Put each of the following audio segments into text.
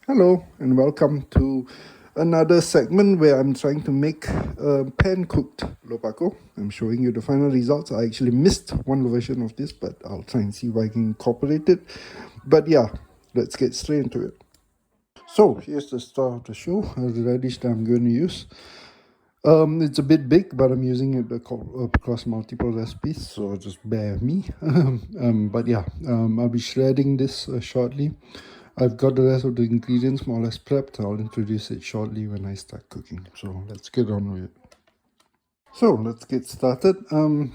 Hello and welcome to another segment where I'm trying to make pan-cooked Loh Bak Go. I'm showing you the final results. I actually missed one version of this, but I'll try and see if I can incorporate it. But yeah, let's get straight into it. So here's the start of the show. The radish that I'm going to use. It's a bit big, but I'm using it across multiple recipes, so just bear with me. But yeah, I'll be shredding this shortly. I've got the rest of the ingredients more or less prepped. I'll introduce it shortly when I start cooking. So let's get on with it. So let's get started.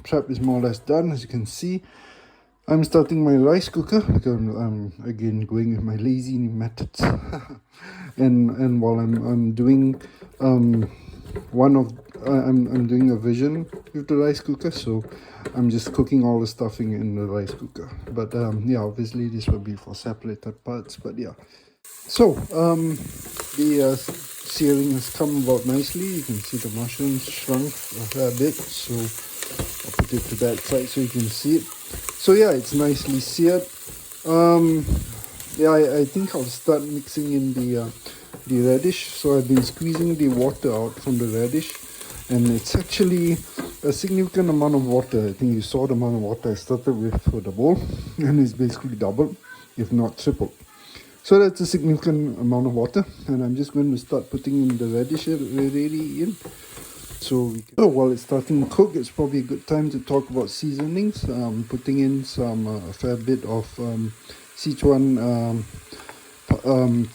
Prep is more or less done, as you can see. I'm starting my rice cooker because I'm again going with my lazy methods. And while I'm doing one of I'm doing a vision with the rice cooker, so I'm just cooking all the stuffing in the rice cooker. But yeah, obviously this will be for separated parts. But yeah, so the searing has come about nicely. You can see the mushrooms shrunk a fair bit, so I'll put it to that side so you can see it. So yeah, it's nicely seared. Um, yeah, I think I'll start mixing in the radish. So I've been squeezing the water out from the radish, and it's actually a significant amount of water. I think you saw the amount of water I started with for the bowl, and it's basically doubled, if not tripled. So that's a significant amount of water, and I'm just going to start putting in the radish really in. So while it's starting to cook, it's probably a good time to talk about seasonings. Putting in a fair bit of Sichuan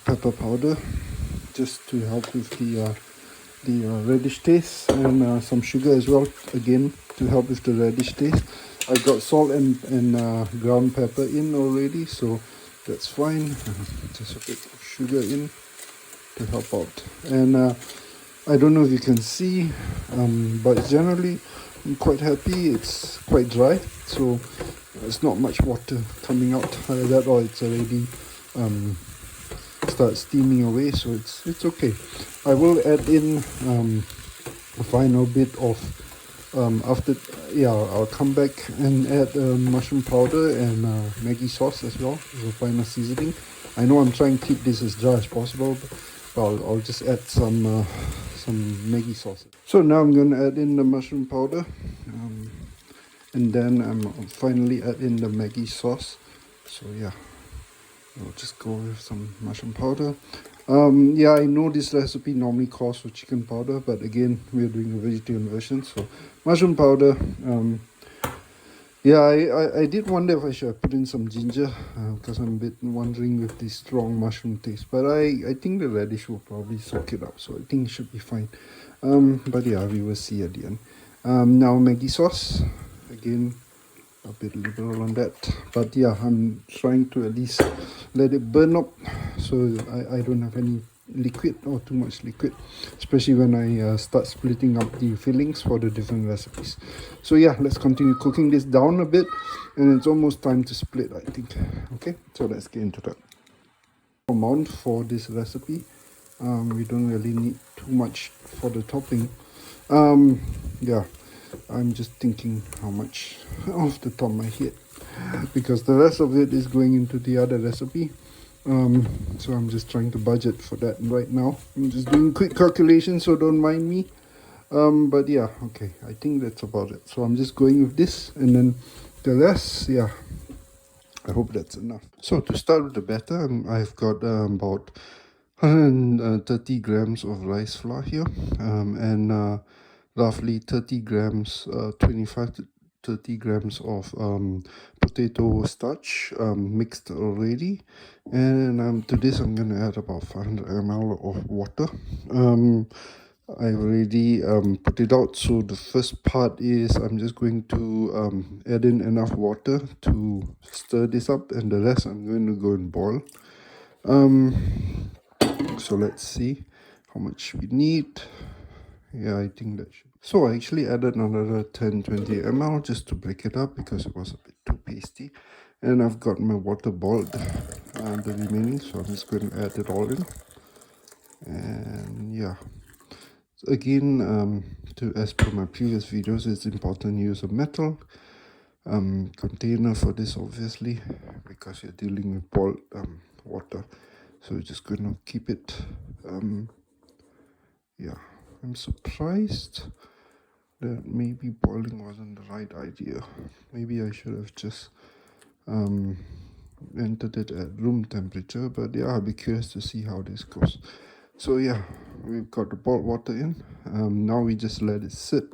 pepper powder, just to help with the radish taste, and some sugar as well, again to help with the radish taste. I've got salt and ground pepper in already, so that's fine. Just a bit of sugar in to help out. And I don't know if you can see, but generally I'm quite happy. It's quite dry, so there's not much water coming out. Either that or it's already start steaming away, so it's okay. I will add in a final bit of after, yeah, I'll come back and add mushroom powder and Maggi sauce as well as a final seasoning. I know I'm trying to keep this as dry as possible, but I'll just add some Maggi sauce. So now I'm going to add in the mushroom powder, and then I'm finally add in the Maggi sauce. So yeah, I'll just go with some mushroom powder. Yeah, I know this recipe normally calls for chicken powder, but again, we're doing a vegetarian version, so mushroom powder. Yeah, I did wonder if I should have put in some ginger, because I'm a bit wondering with the strong mushroom taste, but I think the radish will probably soak it up, so I think it should be fine. But yeah, we will see at the end. Now Maggi sauce, again, a bit liberal on that, but yeah, I'm trying to at least let it burn up so I don't have any liquid or too much liquid, especially when I start splitting up the fillings for the different recipes. So yeah, let's continue cooking this down a bit, and it's almost time to split, I think. Okay, so let's get into that amount for this recipe. We don't really need too much for the topping. Yeah, I'm just thinking how much off the top of my head, because the rest of it is going into the other recipe. So I'm just trying to budget for that right now. I'm just doing quick calculations, so don't mind me. But yeah, okay, I think that's about it. So I'm just going with this, and then the rest, yeah, I hope that's enough. So to start with the batter, I've got about 130 grams of rice flour here, and roughly 30 grams, 25 to 30 grams of potato starch, mixed already. And to this I'm going to add about 500 ml of water. I've already put it out, so the first part is I'm just going to add in enough water to stir this up, and the rest I'm going to go and boil. So let's see how much we need. Yeah, I think that should. So I actually added another 10-20 ml just to break it up because it was a bit too pasty. And I've got my water boiled, the remaining, so I'm just going to add it all in. And yeah, so again, as per my previous videos, it's important to use a metal container for this, obviously, because you're dealing with boiled water. So we're just gonna keep it. Yeah, I'm surprised that maybe boiling wasn't the right idea. Maybe I should have just entered it at room temperature, but yeah, I'll be curious to see how this goes. So yeah, we've got the boiled water in. Now we just let it sit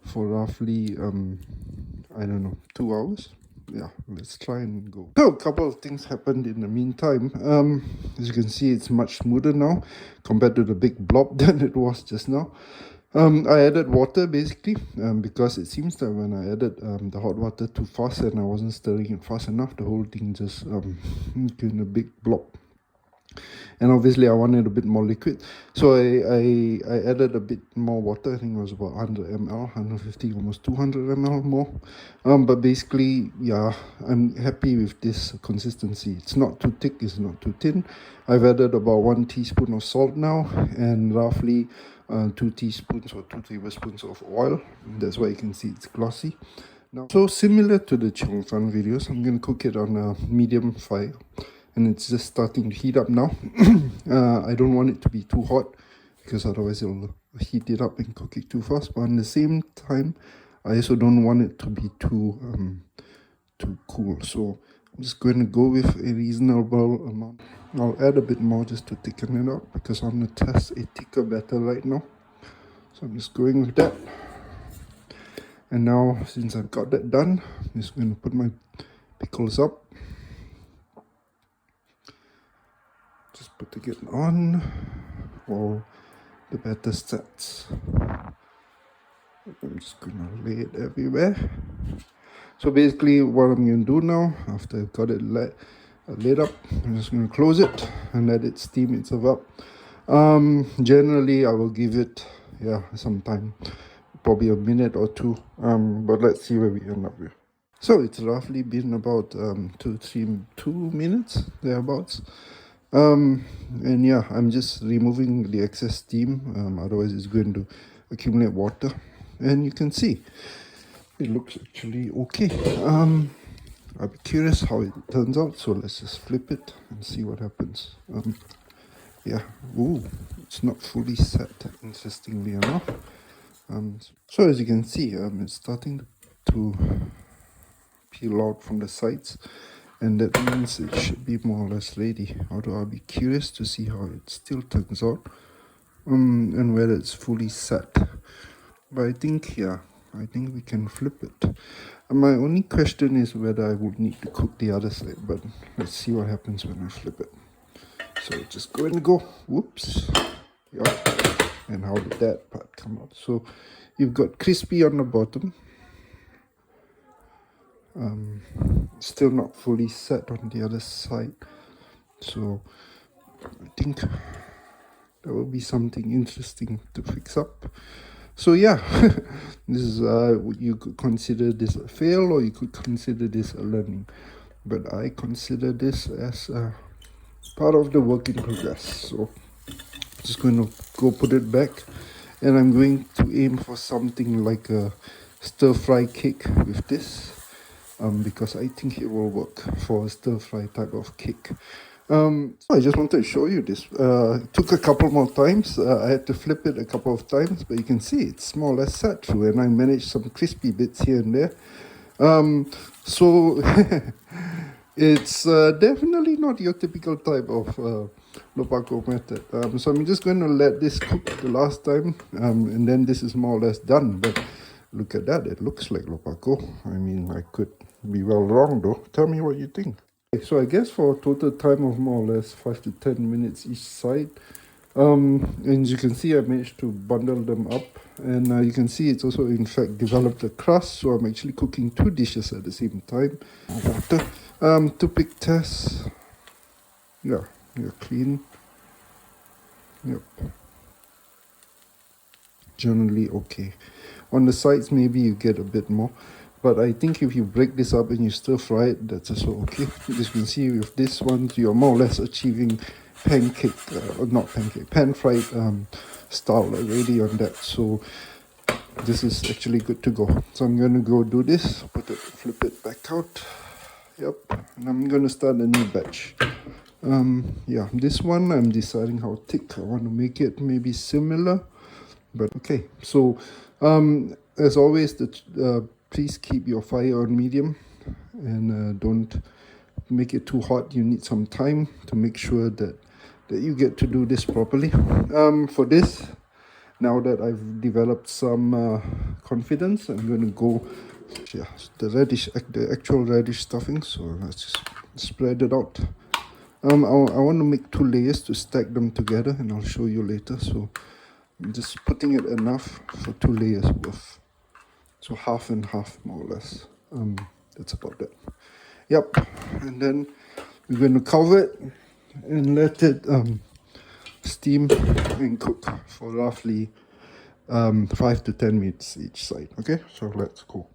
for roughly I don't know, 2 hours. Yeah, let's try and go. So a couple of things happened in the meantime. As you can see, it's much smoother now compared to the big blob that it was just now. I added water basically because it seems that when I added the hot water too fast and I wasn't stirring it fast enough, the whole thing just became a big blob. And obviously I wanted a bit more liquid, so I added a bit more water. I think it was about 100 ml, 150, almost 200 ml more. But basically, yeah, I'm happy with this consistency. It's not too thick, it's not too thin. I've added about 1 teaspoon of salt now, and roughly 2 teaspoons or 2 tablespoons of oil. That's why you can see it's glossy. Now, so similar to the Chong Fan videos, I'm going to cook it on a medium fire, and it's just starting to heat up now. I don't want it to be too hot because otherwise it'll heat it up and cook it too fast, but at the same time I also don't want it to be too cool. So I'm just going to go with a reasonable amount. I'll add a bit more just to thicken it up because I'm going to test a thicker batter right now. So I'm just going with that. And now, since I've got that done, I'm just going to put my pickles up. Just putting it on while the batter sets. I'm just going to lay it everywhere. So basically what I'm going to do now, after I've got it laid up, I'm just going to close it and let it steam itself up. Generally I will give it some time, probably a minute or two, but let's see where we end up with. So it's roughly been about 2 minutes thereabouts. And yeah, I'm just removing the excess steam, otherwise it's going to accumulate water. And you can see it looks actually okay. I'll be curious how it turns out, so let's just flip it and see what happens. Yeah, ooh, it's not fully set, interestingly enough. So as you can see, it's starting to peel out from the sides, and that means it should be more or less ready. Although I'll be curious to see how it still turns out, and whether it's fully set. But I think we can flip it. And my only question is whether I would need to cook the other side, but let's see what happens when I flip it. So just going to go, whoops, yeah. And how did that part come out? So you've got crispy on the bottom, still not fully set on the other side. So I think that will be something interesting to fix up. So yeah, this is you could consider this a fail, or you could consider this a learning, but I consider this as part of the work in progress. So just going to go put it back, and I'm going to aim for something like a stir-fry cake with this, because I think it will work for a stir-fry type of cake. So I just wanted to show you this. It took a couple more times. I had to flip it a couple of times, but you can see it's more or less set through, and I managed some crispy bits here and there. So it's definitely not your typical type of Loh Bak Go method. So I'm just going to let this cook the last time, and then this is more or less done. But look at that, it looks like Loh Bak Go. I mean, I could be well wrong though. Tell me what you think. So I guess for a total time of more or less 5 to 10 minutes each side. And as you can see, I managed to bundle them up, and you can see it's also in fact developed a crust, so I'm actually cooking 2 dishes at the same time. Water. Toothpick test. Yeah, you're clean. Yep. Generally okay. On the sides maybe you get a bit more, but I think if you break this up and you stir fry it, that's also okay. As you can see with this one, you're more or less achieving pan fried style already on that. So this is actually good to go. So I'm going to go do this, flip it back out. Yep, and I'm going to start a new batch. Yeah, this one I'm deciding how thick I want to make it, maybe similar, but okay. So as always, please keep your fire on medium, and don't make it too hot. You need some time to make sure that you get to do this properly. For this, now that I've developed some confidence, I'm going to go, yeah, the actual radish stuffing. So let's just spread it out. I want to make 2 layers to stack them together, and I'll show you later. So I'm just putting it enough for 2 layers worth. So half and half, more or less. That's about that. Yep. And then we're going to cover it and let it steam and cook for roughly 5 to 10 minutes each side. Okay, so let's go.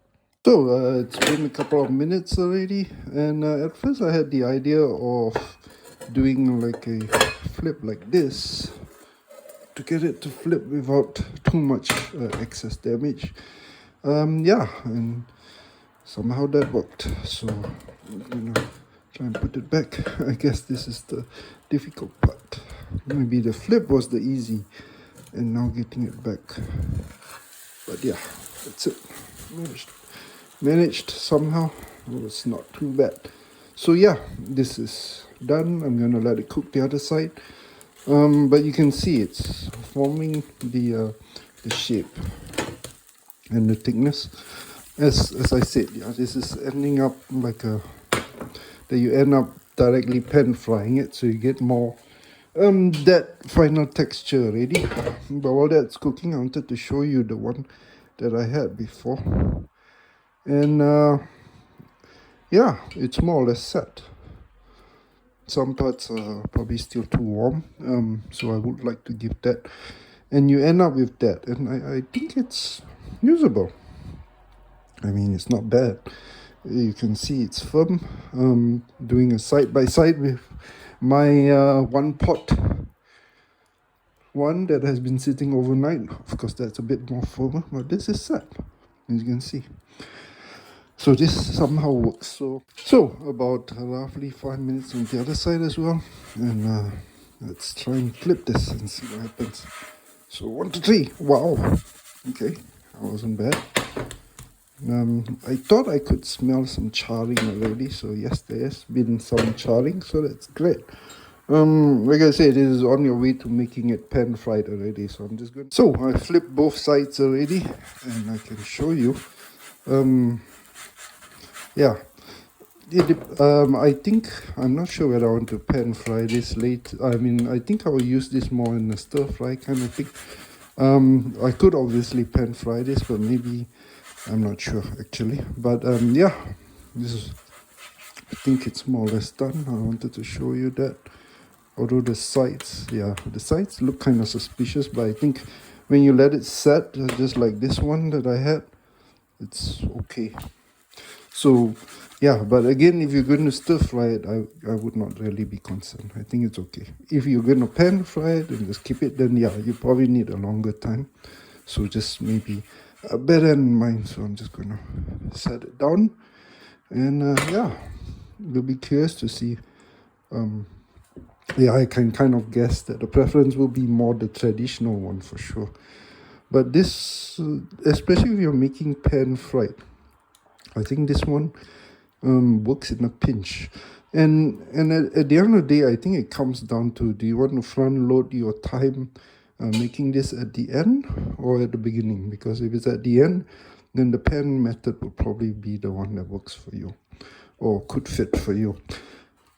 So it's been a couple of minutes already, and at first I had the idea of doing like a flip like this to get it to flip without too much excess damage. Yeah, and somehow that worked. So I'm gonna try and put it back. I guess this is the difficult part. Maybe the flip was the easy, and now getting it back. But yeah, that's it. Managed somehow. Well, it's not too bad. So yeah, this is done. I'm gonna let it cook the other side. But you can see it's forming the shape and the thickness. As I said, yeah, this is ending up like that you end up directly pan frying it, so you get more that final texture already. But while that's cooking, I wanted to show you the one that I had before, and yeah, it's more or less set. Some parts are probably still too warm, so I would like to give that, and you end up with that, and I think it's usable. I mean, it's not bad. You can see it's firm. Doing a side by side with my one pot one that has been sitting overnight. Of course, that's a bit more firmer, but this is set, as you can see. So this somehow works. So about roughly 5 minutes on the other side as well, and let's try and flip this and see what happens. So 1, 2, 3. Wow. Okay, that wasn't bad. I thought I could smell some charring already, so yes, there's been some charring, so that's great. Like I said, it is on your way to making it pan fried already, so I'm just going. So I flipped both sides already, and I can show you. Yeah, I think I'm not sure whether I want to pan fry this late. I mean, I think I will use this more in a stir fry kind of thing. I could obviously pan fry this, but maybe I'm not sure actually. But yeah, this is. I think it's more or less done. I wanted to show you that. Although the sides look kind of suspicious, but I think when you let it set, just like this one that I had, it's okay. So yeah, but again, if you're going to stir fry it, I would not really be concerned. I think it's okay. If you're going to pan fry it and just keep it, then yeah, you probably need a longer time. So just maybe bear that in mind. So I'm just going to set it down, and yeah, you'll be curious to see. Yeah, I can kind of guess that the preference will be more the traditional one for sure. But this, especially if you're making pan fried, I think this one works in a pinch. And at the end of the day, I think it comes down to, do you want to front load your time making this at the end or at the beginning? Because if it's at the end, then the pan method will probably be the one that works for you or could fit for you.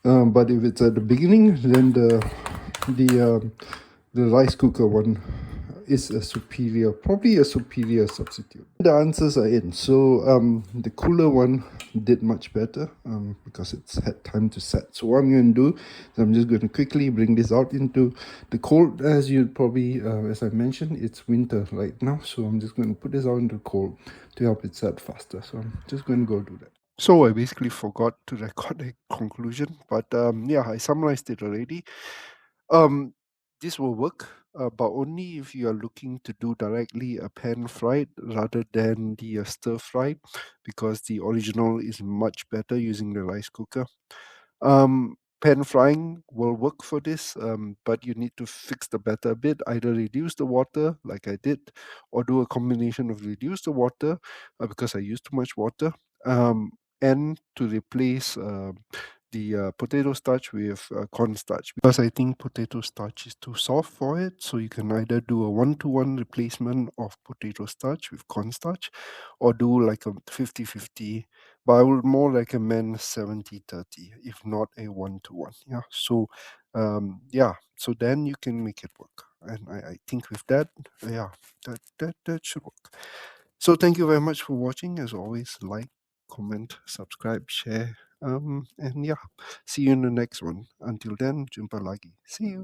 But if it's at the beginning, then the rice cooker one is probably a superior substitute. The answers are in. So the cooler one did much better because it's had time to set. So what I'm going to do is I'm just going to quickly bring this out into the cold. As you probably, as I mentioned, it's winter right now. So I'm just going to put this out into the cold to help it set faster. So I'm just going to go do that. So I basically forgot to record a conclusion, but yeah, I summarized it already. This will work, but only if you are looking to do directly a pan fried rather than the stir fry, because the original is much better using the rice cooker. pan frying will work for this, but you need to fix the batter a bit. Either reduce the water, like I did, or do a combination of reduce the water because I used too much water, and to replace the potato starch with cornstarch, because I think potato starch is too soft for it. So you can either do a 1-to-1 replacement of potato starch with cornstarch, or do like a 50-50. But I would more recommend 70-30, if not a 1-to-1. Yeah. So yeah, so then you can make it work. And I think with that, yeah, that should work. So thank you very much for watching. As always, like, comment, subscribe, share. And yeah, see you in the next one. Until then, jumpa lagi. See you.